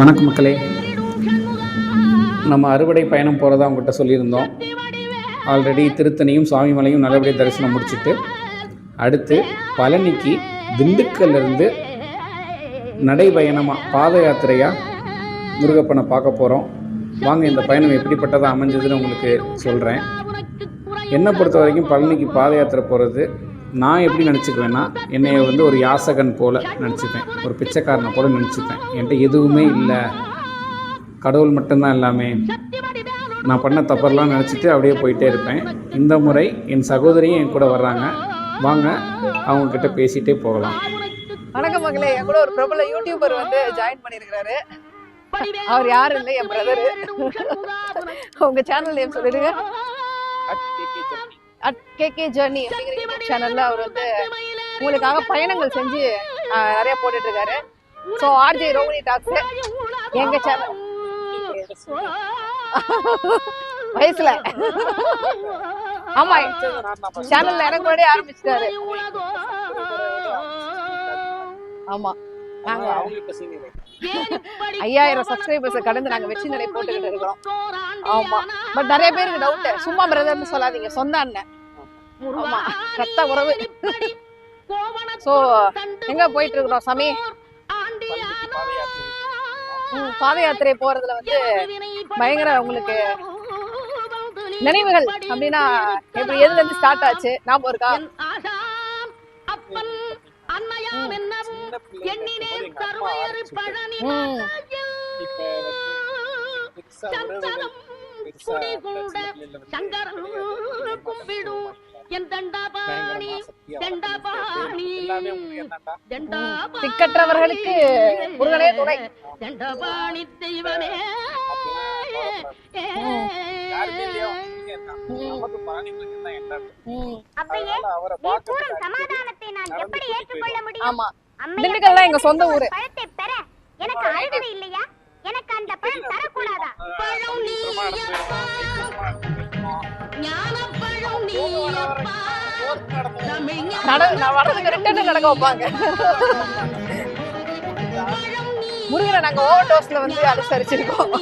வணக்கம் மக்களே. நம்ம அறுவடை பயணம் போகிறதா அவங்ககிட்ட சொல்லியிருந்தோம். ஆல்ரெடி திருத்தணியும் சுவாமிமலையும் நல்லபடியாக தரிசனம் முடிச்சுட்டு அடுத்து பழனிக்கு திண்டுக்கல்லேருந்து நடைபயணமாக பாத யாத்திரையாக முருகப்பனை பார்க்க போகிறோம். வாங்க இந்த பயணம் எப்படிப்பட்டதாக அமைஞ்சதுன்னு உங்களுக்கு சொல்கிறேன். என்னை பொறுத்த வரைக்கும் பழனிக்கு பாத யாத்திரை போகிறது நான் எப்படி நினச்சிக்குவேன்னா, என்னை ஒரு யாசகன் போல் நினச்சிப்பேன், ஒரு பிச்சைக்காரனை போல் நினச்சிப்பேன். என்கிட்ட எதுவுமே இல்லை, கடவுள் மட்டும்தான் எல்லாமே, நான் பண்ண தப்பெல்லாம் நினச்சிட்டு அப்படியே போயிட்டே இருப்பேன். இந்த முறை என் சகோதரியும் என் கூட வர்றாங்க. வாங்க அவங்கக்கிட்ட பேசிகிட்டே போகலாம். வணக்கம் மகளே. என் கூட ஒரு பிரபல யூடியூபர் ஜாயின் பண்ணியிருக்கிறாரு. அவர் யாரும் இல்லை, என் பிரதரு. உங்கள் சேனல் நேம் சொல்லிடுங்க. கேகே ஜர்னி அப்படிங்கிற யூடியூப் சேனல்ல அவர் உங்களுக்காக பயணங்கள் செஞ்சு நிறைய போட்டுட்டு இருக்காரு. ஸோ ஆர்ஜே ரோகிணி டாக்ஸ் எங்க சேனல் வயசுல ஆமா சேனல்ல எனக்கு முன்னாடியே ஆரம்பிச்சிட்டாரு. ஆமா நாங்க 5000 சப்ஸ்கிரைபர்ஸ் கடந்து நாங்க வெற்றி நடை போட்டுக்கிட்டு இருக்கிறோம். ஆமா பட் நிறைய பேருக்கு டவுட், சும்மா பிரதர்னு சொல்லாதீங்க, சொந்த அண்ணன். ஆமா ரத்த உறவு. சோ எங்க போயிட்டு இருக்கிறோம் சாமி? பாத யாத்திரை போறதுல பயங்கர உங்களுக்கு நினைவுகள் அப்படின்னா எப்படி, எதுல இருந்து ஸ்டார்ட் ஆச்சு ஞாபகம் இருக்கா? திக்கற்றவர்களுக்கு முருகனே துணை. ஆமா திண்டுக்கல் எங்க சொந்த ஊரு. எனக்கு அழகு இல்லையா? எனக்கு அந்த பழம் தரக்கூடாதா? நடக்க வைப்பாங்க. முருகனை நாங்க ஓவர் டோஸ்ல அனுசரிச்சிருக்கோம்.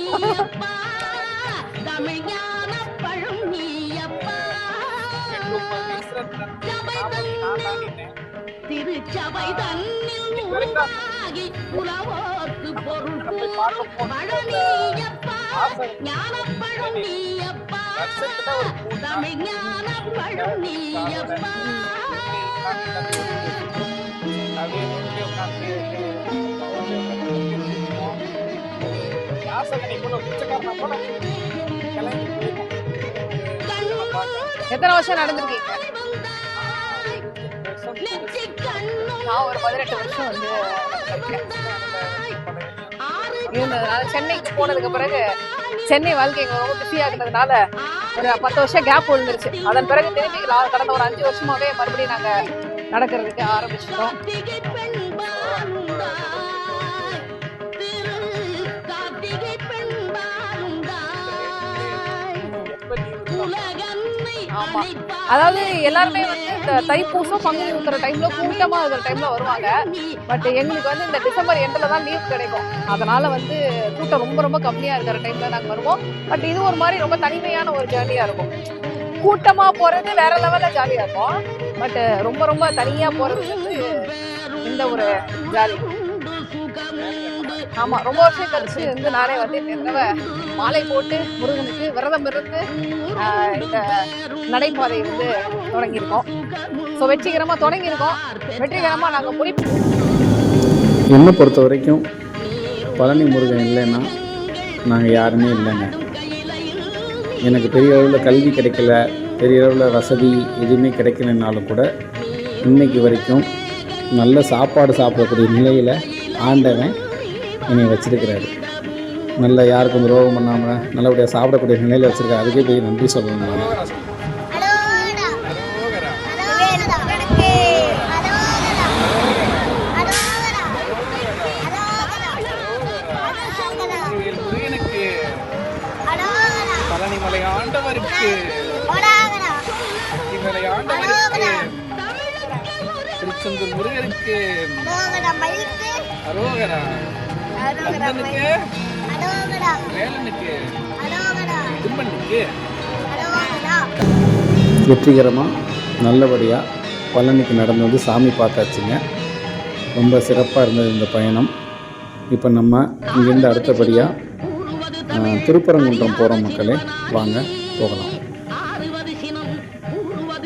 திருச்சபை தன்னில் உருவாகி உலவோர்க்கு பொருள் பழனியப்பா, ஞானப்பழம் நீயப்பா, தமிழ் ஞானப்பழம் நீயப்பா. எத்தனை வருஷம் நடந்திருக்கீங்க? நான் ஒரு 18 வருஷம் இருந்ததுனால சென்னைக்கு போனதுக்கு பிறகு சென்னை வாழ்க்கை ரொம்ப பிஸியா இருந்ததுனால ஒரு 10 வருஷம் கேப் விழுந்துருச்சு. அதன் பிறகு திரும்பி கடந்த ஒரு 5 வருஷமாவே மறுபடியும் நாங்க நடக்கிறதுக்கு ஆரம்பிச்சிட்டோம். ஆமா அதாவது எல்லாருமே இந்த தைப்பூசம் பங்குனி ஊத்துற டைம்ல கூட்டமா இருக்கிற டைம்ல வருவாங்க. பட் எங்களுக்கு இந்த டிசம்பர் எண்ட்ல தான் லீவ் கிடைக்கும். அதனால கூட்டம் ரொம்ப ரொம்ப கம்மியா இருக்கிற டைம்ல நாங்க வருவோம். பட் இது ஒரு மாதிரி ரொம்ப தனிமையான ஒரு ஜேர்னியா இருக்கும். கூட்டமா போறது வேற லெவல்ல ஜாலியா இருக்கும். பட் ரொம்ப ரொம்ப தனியா போறது இந்த ஒரு ஜாலி. ஆமா ரொம்ப வருஷம் கழிச்சு நானே மாலை போட்டு முருகனுக்கு விரதம் இருந்து இந்த நடைபாதை தொடங்கியிருக்கோம். ஸோ வெற்றிகரமா தொடங்கியிருக்கோம். வெற்றிகரமா நாங்கள் முடிப்போம். என்னை பொறுத்த வரைக்கும் பழனி முருகன் இல்லைன்னா நாங்கள் யாருமே இல்லைங்க. எனக்கு பெரிய அளவில் கல்வி கிடைக்கல, பெரிய அளவில் வசதி எதுவுமே கிடைக்கலனாலும் கூட இன்னைக்கு வரைக்கும் நல்ல சாப்பாடு சாப்பிடக்கூடிய நிலையில் ஆண்டவன் என்னை வச்சிருக்கிறாரு. நல்ல யாருக்கும் ரோகம் பண்ணாமல் நல்லபடியாக சாப்பிடக்கூடிய நிலையில் வச்சுருக்காரு. அதுக்கே போய் நன்றி சொல்லணும். பழனிமலை ஆண்டவருக்கு, திருச்செந்தூர் முருகருக்கு அரோகரா. கந்தனுக்கு, வேலனுக்கு, கும்பனுக்கு. வெற்றிகரமாக நல்லபடியாக பழனிக்கு நடந்து வந்து சாமி பார்த்தாச்சுங்க. ரொம்ப சிறப்பாக இருந்தது இந்த பயணம். இப்போ நம்ம இங்கேருந்து அடுத்தபடியாக திருப்பரங்குன்றம் போகிறோம் மக்களே, வாங்க போகலாம்.